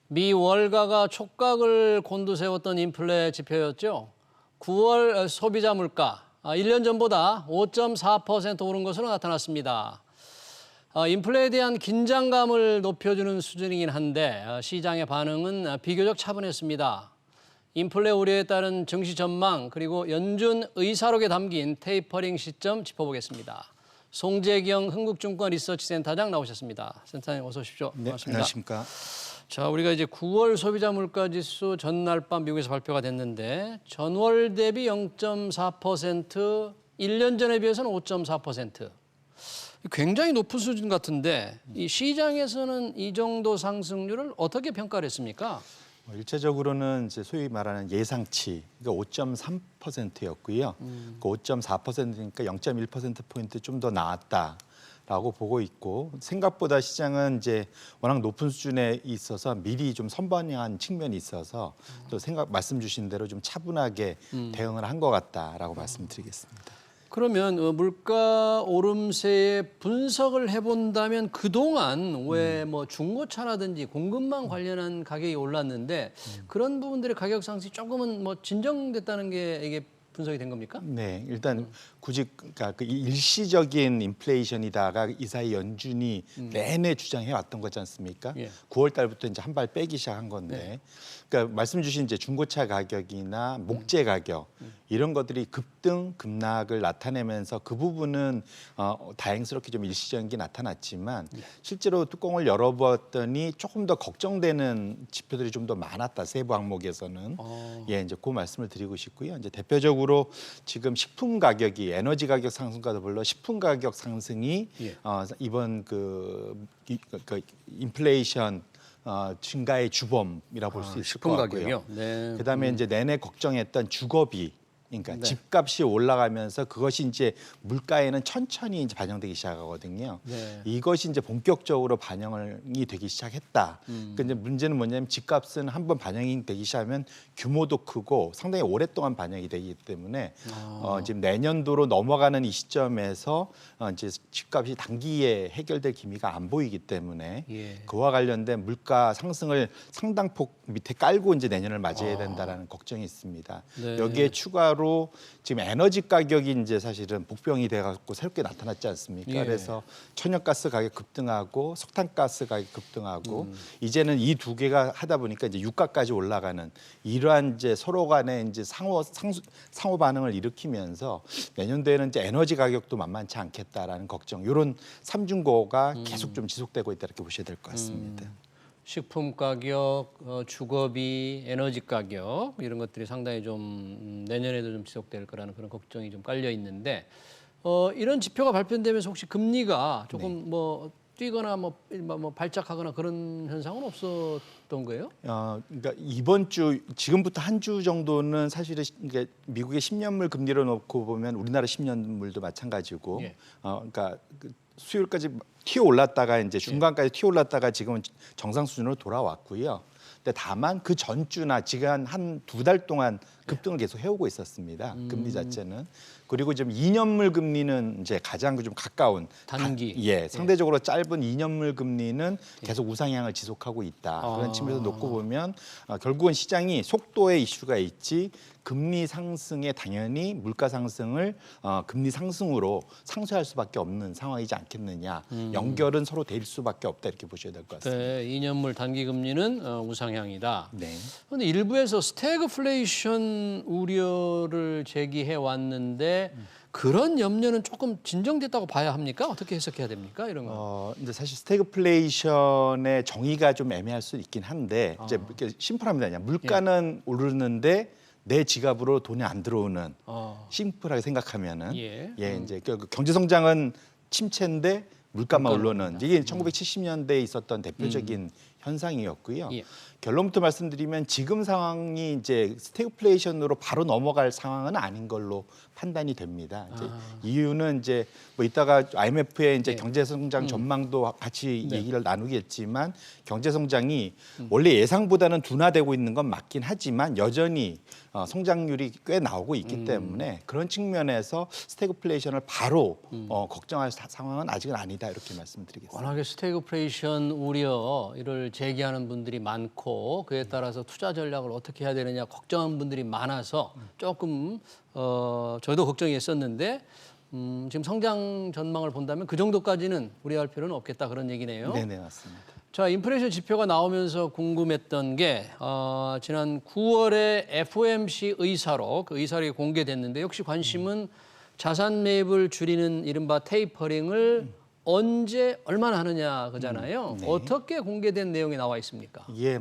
미 월가가 촉각을 곤두세웠던 인플레 지표였죠. 9월 소비자 물가 1년 전보다 5.4% 오른 것으로 나타났습니다. 인플레에 대한 긴장감을 높여주는 수준이긴 한데 시장의 반응은 비교적 차분했습니다. 인플레 우려에 따른 증시 전망 그리고 연준 의사록에 담긴 테이퍼링 시점 짚어보겠습니다. 송재경 흥국증권 리서치센터장 나오셨습니다. 센터장님 어서 오십시오. 네, 반갑습니다. 안녕하십니까. 자, 우리가 이제 9월 소비자 물가 지수 전날 밤 미국에서 발표가 됐는데 전월 대비 0.4%, 1년 전에 비해서는 5.4%. 굉장히 높은 수준 같은데 이 시장에서는 이 정도 상승률을 어떻게 평가를 했습니까? 일차적으로는 이제 소위 말하는 예상치, 그러니까 5.3%였고요. 그 5.4%니까 0.1%포인트 좀 더 나았다라고 보고 있고, 생각보다 시장은 이제 워낙 높은 수준에 있어서 미리 좀 선반영한 측면이 있어서 또 말씀 주신 대로 좀 차분하게 대응을 한 것 같다라고 말씀드리겠습니다. 그러면 물가 오름세의 분석을 해본다면 그동안 왜 뭐 중고차라든지 공급망 관련한 가격이 올랐는데 그런 부분들의 가격 상승이 조금은 뭐 진정됐다는 게 이게 분석이 된 겁니까? 네, 일단 굳이 그러니까 그 일시적인 인플레이션이다가 이 사이 연준이 내내 주장해 왔던 거지 않습니까? 예. 9월 달부터 이제 한 발 빼기 시작한 건데, 네. 그러니까 말씀 주신 이제 중고차 가격이나 목재 가격 이런 것들이 급락을 나타내면서 그 부분은 다행스럽게 좀 일시적인 게 나타났지만 실제로 뚜껑을 열어보았더니 조금 더 걱정되는 지표들이 좀 더 많았다, 세부 항목에서는. 예, 이제 그 말씀을 드리고 싶고요. 이제 대표적으로 지금 식품 가격이 에너지 가격 상승과 더불어 식품 가격 상승이 예. 이번 그 인플레이션 증가의 주범이라고 볼 수 있을 식품 것 같고요. 가격이요? 네. 그다음에 이제 내내 걱정했던 주거비, 그러니까 네. 집값이 올라가면서 그것이 이제 물가에는 천천히 이제 반영되기 시작하거든요. 네. 이것이 이제 본격적으로 반영이 되기 시작했다. 그러니까 이제 문제는 뭐냐면 집값은 한번 반영이 되기 시작하면 규모도 크고 상당히 오랫동안 반영이 되기 때문에 지금 내년도로 넘어가는 이 시점에서 이제 집값이 단기에 해결될 기미가 안 보이기 때문에 예. 그와 관련된 물가 상승을 상당폭 밑에 깔고 이제 내년을 맞이해야 된다라는 걱정이 있습니다. 네. 여기에 추가로 지금 에너지 가격이 이제 사실은 복병이 돼갖고 새롭게 나타났지 않습니까? 예. 그래서 천연가스 가격 급등하고 석탄가스 가격 급등하고 이제는 이 두 개가 하다 보니까 이제 유가까지 올라가는 이러한 이제 서로 간의 이제 상호 반응을 일으키면서 내년도에는 이제 에너지 가격도 만만치 않겠다라는 걱정, 이런 삼중고가 계속 좀 지속되고 있다 이렇게 보셔야 될 것 같습니다. 식품 가격, 주거비, 에너지 가격 이런 것들이 상당히 좀 내년에도 좀 지속될 거라는 그런 걱정이 좀 깔려 있는데 이런 지표가 발표되면서 혹시 금리가 조금 뭐 뛰거나 뭐 발작하거나 그런 현상은 없었던 거예요? 그러니까 이번 주 지금부터 한 주 정도는 사실은 이게 미국의 10년물 금리로 놓고 보면 우리나라 10년물도 마찬가지고, 예. 그러니까 그 수요일까지 튀어 올랐다가 이제 중간까지 튀어 올랐다가 지금은 정상 수준으로 돌아왔고요. 근데 다만 그 전주나 지금 한 두 달 동안 급등을 계속 해오고 있었습니다. 금리 자체는. 그리고 지금 2년물 금리는 이제 가장 좀 가까운 단기. 상대적으로 짧은 2년물 금리는 계속 우상향을 지속하고 있다. 그런 측면에서 놓고 보면 결국은 시장이 속도의 이슈가 있지 금리 상승에 당연히 물가 상승을 금리 상승으로 상쇄할 수밖에 없는 상황이지 않겠느냐. 연결은 서로 될 수밖에 없다 이렇게 보셔야 될 것 같습니다. 네, 2년물 단기 금리는 우상향이다. 네. 그런데 일부에서 스태그플레이션 우려를 제기해 왔는데 그런 염려는 조금 진정됐다고 봐야 합니까? 어떻게 해석해야 됩니까? 이런 거. 이제 사실 스태그플레이션의 정의가 좀 애매할 수 있긴 한데 이제 이렇게 심플합니다. 그냥 물가는 오르는데 내 지갑으로 돈이 안 들어오는, 심플하게 생각하면은 이제 그 경제 성장은 침체인데 물가만 오르는, 이게 1970년대에 있었던 대표적인 현상이었고요. 예. 결론부터 말씀드리면 지금 상황이 이제 스태그플레이션으로 바로 넘어갈 상황은 아닌 걸로 판단이 됩니다. 이제 이유는 이제 뭐 이따가 IMF의 이제 경제 성장 전망도 같이 얘기를 나누겠지만 경제 성장이 원래 예상보다는 둔화되고 있는 건 맞긴 하지만 여전히 성장률이 꽤 나오고 있기 때문에 그런 측면에서 스태그플레이션을 바로 걱정할 상황은 아직은 아니다. 있다 이렇게 말씀드리겠습니다. 워낙에 스태그플레이션 우려를 제기하는 분들이 많고 그에 따라서 투자 전략을 어떻게 해야 되느냐 걱정하는 분들이 많아서 조금 저도 걱정했었는데 지금 성장 전망을 본다면 그 정도까지는 우려할 필요는 없겠다 그런 얘기네요. 네네 맞습니다. 자, 인플레이션 지표가 나오면서 궁금했던 게 지난 9월에 FOMC 의사로 그 의사록이 공개됐는데 역시 관심은 자산 매입을 줄이는 이른바 테이퍼링을 언제 얼마나 하느냐 그잖아요. 네. 어떻게 공개된 내용이 나와 있습니까? 예,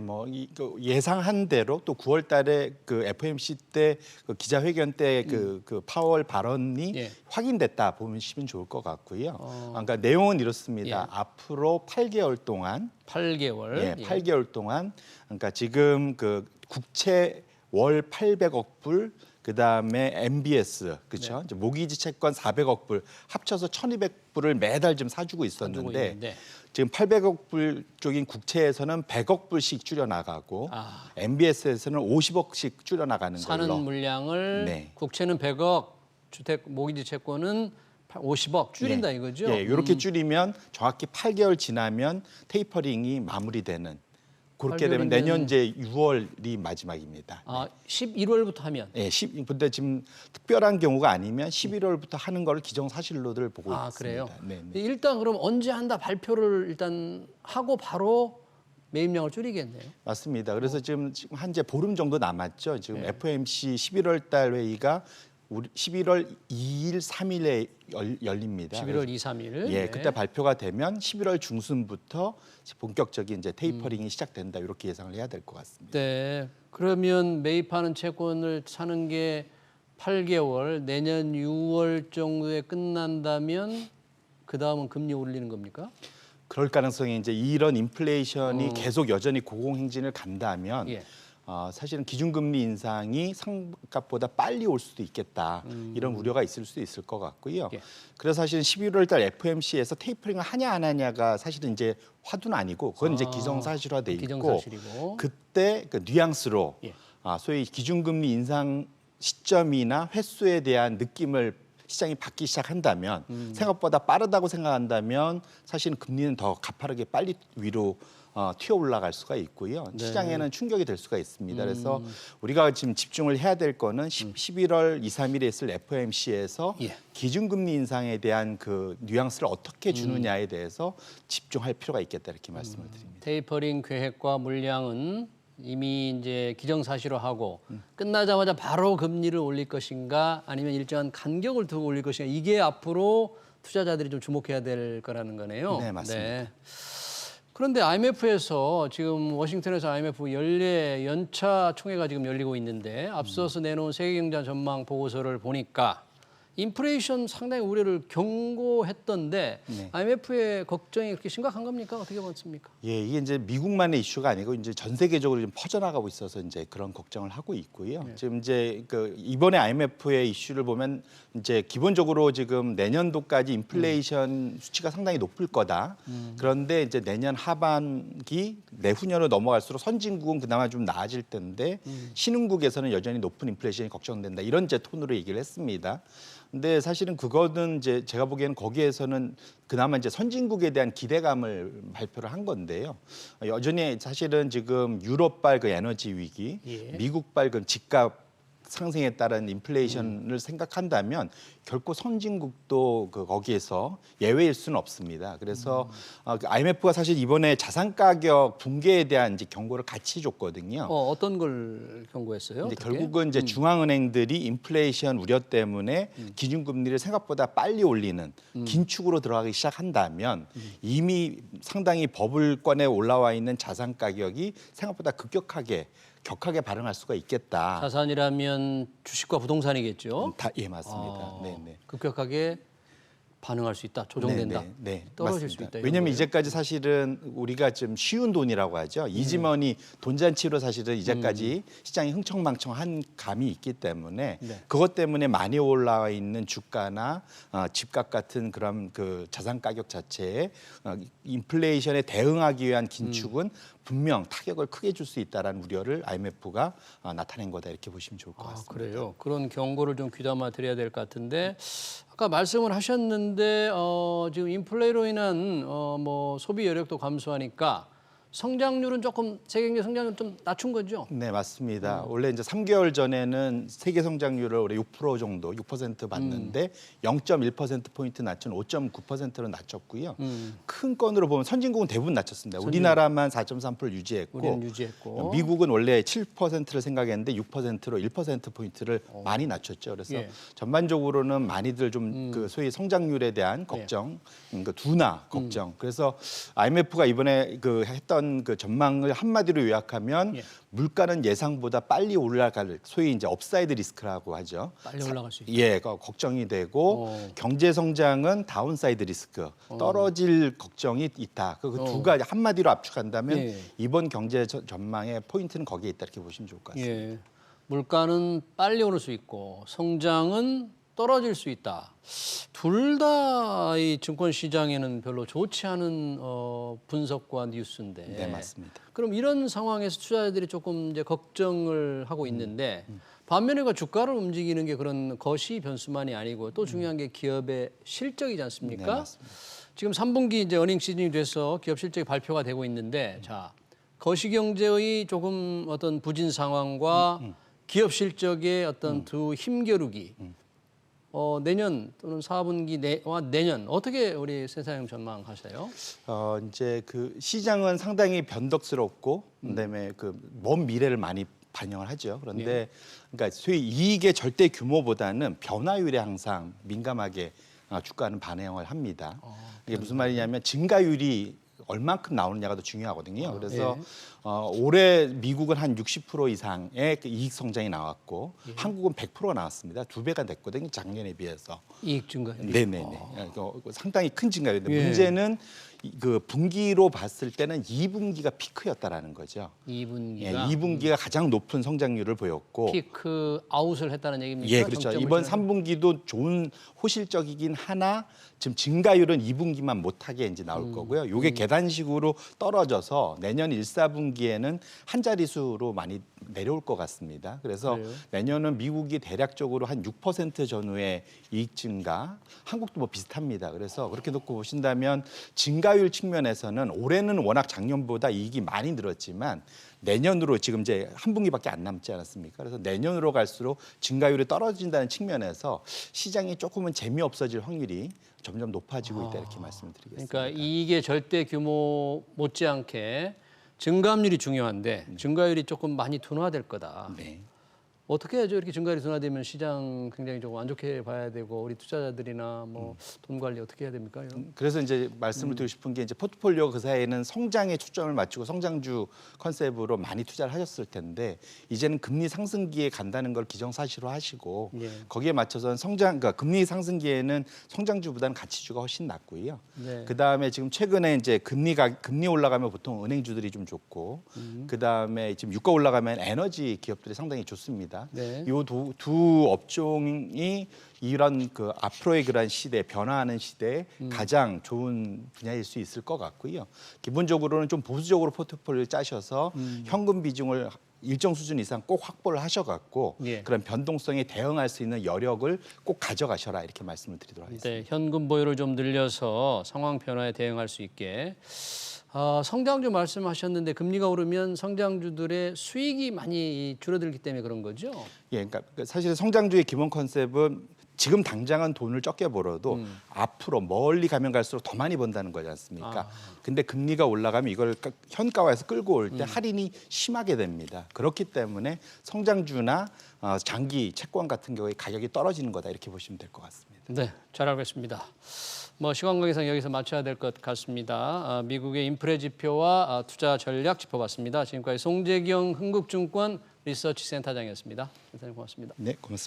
예상한 대로 또 9월달에 그 FOMC 때 그 기자회견 때 그 파월 발언이 예. 확인됐다 보시면 좋을 것 같고요. 그러니까 내용은 이렇습니다. 예. 앞으로 8개월 동안 8개월. 예, 8개월 동안 그러니까 지금 그 국채 월 800억 불 그다음에 MBS 그렇죠? 이제 모기지 채권 400억 불 합쳐서 1,200불을 매달 좀 사주고 있었는데 지금 800억 불 쪽인 국채에서는 100억 불씩 줄여 나가고 MBS에서는 50억씩 줄여 나가는 사는 걸로. 물량을 네. 국채는 100억, 주택 모기지 채권은 50억 줄인다 예. 이거죠. 예, 이렇게 줄이면 정확히 8개월 지나면 테이퍼링이 마무리되는 그렇게 되면 8개월이면 내년 이제 6월이 마지막입니다. 11월부터 하면. 예, 근데 지금 특별한 경우가 아니면 11월부터 하는 걸 기정사실로들 보고 있습니다. 그래요? 네, 일단 그럼 언제 한다 발표를 일단 하고 바로 매입량을 줄이겠네요. 맞습니다. 그래서 지금 한재 보름 정도 남았죠. 지금 네. FOMC 11월 달 회의가 11월 2일, 3일에 열립니다. 11월 2, 3일. 예, 그때 발표가 되면 11월 중순부터 본격적인 이제 테이퍼링이 시작된다 이렇게 예상을 해야 될 것 같습니다. 네. 그러면 매입하는 채권을 사는 게 8개월, 내년 6월 정도에 끝난다면 그 다음은 금리 올리는 겁니까? 그럴 가능성이 이제 이런 인플레이션이 계속 여전히 고공행진을 간다면 예. 사실은 기준금리 인상이 생각보다 빨리 올 수도 있겠다 이런 우려가 있을 수도 있을 것 같고요. 예. 그래서 사실 11월달 FOMC에서 테이퍼링을 하냐 안 하냐가 사실은 이제 화두는 아니고 그건 이제 기정사실화돼 있고 기정사실이고. 그때 그 뉘앙스로 예. 소위 기준금리 인상 시점이나 횟수에 대한 느낌을 시장이 받기 시작한다면 생각보다 빠르다고 생각한다면 사실은 금리는 더 가파르게 빨리 위로 튀어 올라갈 수가 있고요. 네. 시장에는 충격이 될 수가 있습니다. 그래서 우리가 지금 집중을 해야 될 거는 11월 2, 3일에 있을 FOMC에서 예. 기준금리 인상에 대한 그 뉘앙스를 어떻게 주느냐에 대해서 집중할 필요가 있겠다 이렇게 말씀을 드립니다. 테이퍼링 계획과 물량은 이미 이제 기정사실화하고 끝나자마자 바로 금리를 올릴 것인가 아니면 일정한 간격을 두고 올릴 것인가 이게 앞으로 투자자들이 좀 주목해야 될 거라는 거네요. 네, 맞습니다. 그런데 IMF에서 지금 워싱턴에서 IMF 연차 총회가 지금 열리고 있는데 앞서서 내놓은 세계경제 전망 보고서를 보니까 인플레이션 상당히 우려를 경고했던데 네. IMF의 걱정이 그렇게 심각한 겁니까? 어떻게 보십니까? 예, 이게 이제 미국만의 이슈가 아니고 이제 전 세계적으로 좀 퍼져나가고 있어서 이제 그런 걱정을 하고 있고요. 지금 이제 그 이번에 IMF의 이슈를 보면 이제 기본적으로 지금 내년도까지 인플레이션 수치가 상당히 높을 거다. 그런데 이제 내년 하반기 내후년으로 넘어갈수록 선진국은 그나마 좀 나아질 텐데 신흥국에서는 여전히 높은 인플레이션이 걱정된다. 이런 제 톤으로 얘기를 했습니다. 근데 사실은 그거는 이제 제가 보기에는 거기에서는 그나마 이제 선진국에 대한 기대감을 발표를 한 건데요. 여전히 사실은 지금 유럽발 그 에너지 위기, 예. 미국발 그 집값 상승에 따른 인플레이션을 생각한다면 결코 선진국도 그 거기에서 예외일 수는 없습니다. 그래서 IMF가 사실 이번에 자산 가격 붕괴에 대한 이제 경고를 같이 줬거든요. 어떤 걸 경고했어요? 이제 어떻게? 결국은 이제 중앙은행들이 인플레이션 우려 때문에 기준금리를 생각보다 빨리 올리는 긴축으로 들어가기 시작한다면 이미 상당히 버블권에 올라와 있는 자산 가격이 생각보다 격하게 반응할 수가 있겠다. 자산이라면 주식과 부동산이겠죠. 예, 맞습니다. 네. 급격하게 반응할 수 있다, 조정된다, 네, 떨어질 맞습니다. 수 있다. 왜냐하면 이제까지 사실은 우리가 좀 쉬운 돈이라고 하죠. 이지머니 돈잔치로 사실은 이제까지 시장이 흥청망청한 감이 있기 때문에 네. 그것 때문에 많이 올라와 있는 주가나 집값 같은 그런 그 자산 가격 자체에 인플레이션에 대응하기 위한 긴축은 분명 타격을 크게 줄 수 있다라는 우려를 IMF가 나타낸 거다 이렇게 보시면 좋을 것 같습니다. 그래요. 그런 경고를 좀 귀담아 드려야 될 것 같은데 아까 말씀을 하셨는데 지금 인플레로 인한 뭐 소비 여력도 감소하니까 성장률은 조금 세계 경제 성장률 좀 낮춘 거죠? 네, 맞습니다. 원래 이제 3개월 전에는 세계 성장률을 올해 6% 정도, 6% 봤는데 0.1%포인트 낮춘 5.9%로 낮췄고요. 큰 건으로 보면 선진국은 대부분 낮췄습니다. 우리나라만 4.3% 유지했고, 우리는 유지했고. 미국은 원래 7%를 생각했는데 6%로 1%포인트를 많이 낮췄죠. 그래서 예. 전반적으로는 많이들 좀 그 소위 성장률에 대한 걱정, 그 둔화 걱정. 그래서 IMF가 이번에 그 했던 그 전망을 한마디로 요약하면 예. 물가는 예상보다 빨리 올라갈 소위 이제 업사이드 리스크라고 하죠. 빨리 올라갈 수 있다. 예, 걱정이 되고 경제 성장은 다운사이드 리스크, 떨어질 걱정이 있다. 그 두 가지 한마디로 압축한다면 예. 이번 경제 전망의 포인트는 거기에 있다 이렇게 보시면 좋을 것 같습니다. 예. 물가는 빨리 오를 수 있고 성장은 떨어질 수 있다. 둘 다 이 증권 시장에는 별로 좋지 않은 분석과 뉴스인데. 네, 맞습니다. 그럼 이런 상황에서 투자자들이 조금 이제 걱정을 하고 있는데 반면에 그 주가를 움직이는 게 그런 거시 변수만이 아니고 또 중요한 게 기업의 실적이지 않습니까? 네, 맞습니다. 지금 3분기 이제 어닝 시즌이 돼서 기업 실적이 발표가 되고 있는데 자, 거시 경제의 조금 어떤 부진 상황과 기업 실적의 어떤 두 힘겨루기 내년 또는 4분기와 내년 어떻게 우리 센사님 전망하세요? 이제 그 시장은 상당히 변덕스럽고 그다음에 그 먼 미래를 많이 반영을 하죠. 그런데 그러니까 소위 이익의 절대 규모보다는 변화율에 항상 민감하게 주가는 반영을 합니다. 이게 무슨 말이냐면 증가율이 얼만큼 나오느냐가 더 중요하거든요. 그래서 올해 미국은 한 60% 이상의 그 이익 성장이 나왔고 한국은 100%가 나왔습니다. 2배가 됐거든요. 작년에 비해서. 이익 증가. 네네네. 상당히 큰 증가인데 예. 문제는 그 분기로 봤을 때는 2분기가 피크였다라는 거죠. 2분기가 예, 2분기가 가장 높은 성장률을 보였고 피크 아웃을 했다는 얘기입니까? 예, 그렇죠. 정점을 이번 지나서? 3분기도 좋은 호실적이긴 하나 지금 증가율은 2분기만 못하게 이제 나올 거고요. 요게 계단식으로 떨어져서 내년 1, 4분기에는 한 자릿수로 많이 내려올 것 같습니다. 그래서 그래요? 내년은 미국이 대략적으로 한 6% 전후의 이익 증가, 한국도 뭐 비슷합니다. 그래서 그렇게 놓고 보신다면 증가율 측면에서는 올해는 워낙 작년보다 이익이 많이 늘었지만 내년으로 지금 이제 한 분기밖에 안 남지 않았습니까? 그래서 내년으로 갈수록 증가율이 떨어진다는 측면에서 시장이 조금은 재미없어질 확률이 점점 높아지고 있다 이렇게 말씀을 드리겠습니다. 그러니까 이익의 절대 규모 못지않게 증감률이 중요한데 증가율이 조금 많이 둔화될 거다. 네. 어떻게 해야죠? 이렇게 증가율이 둔화되면 시장 굉장히 조금 안 좋게 봐야 되고 우리 투자자들이나 뭐 돈 관리 어떻게 해야 됩니까? 이런? 그래서 이제 말씀을 드리고 싶은 게 이제 포트폴리오 그 사이에는 성장에 초점을 맞추고 성장주 컨셉으로 많이 투자를 하셨을 텐데 이제는 금리 상승기에 간다는 걸 기정사실로 하시고 예. 거기에 맞춰서는 그러니까 금리 상승기에는 성장주보다는 가치주가 훨씬 낫고요. 네. 그 다음에 지금 최근에 이제 금리 올라가면 보통 은행주들이 좀 좋고 그 다음에 지금 유가 올라가면 에너지 기업들이 상당히 좋습니다. 네. 이 두 업종이 이런 그 앞으로의 그런 시대, 변화하는 시대에 가장 좋은 분야일 수 있을 것 같고요. 기본적으로는 좀 보수적으로 포트폴리오를 짜셔서 현금 비중을 일정 수준 이상 꼭 확보를 하셔갖고 예. 그런 변동성에 대응할 수 있는 여력을 꼭 가져가셔라 이렇게 말씀을 드리도록 하겠습니다. 네, 현금 보유를 좀 늘려서 상황 변화에 대응할 수 있게. 성장주 말씀하셨는데 금리가 오르면 성장주들의 수익이 많이 줄어들기 때문에 그런 거죠? 예, 그러니까 사실 성장주의 기본 컨셉은 지금 당장은 돈을 적게 벌어도 앞으로 멀리 가면 갈수록 더 많이 번다는 거지 않습니까? 근데 금리가 올라가면 이걸 현가화해서 끌고 올 때 할인이 심하게 됩니다. 그렇기 때문에 성장주나 장기 채권 같은 경우에 가격이 떨어지는 거다 이렇게 보시면 될 것 같습니다. 네, 잘 알겠습니다. 뭐 시간 관계상 여기서 맞춰야 될 것 같습니다. 미국의 인플레 지표와 투자 전략 짚어봤습니다. 지금까지 송재경 흥국증권 리서치 센터장이었습니다. 센터장님 고맙습니다. 네, 고맙습니다.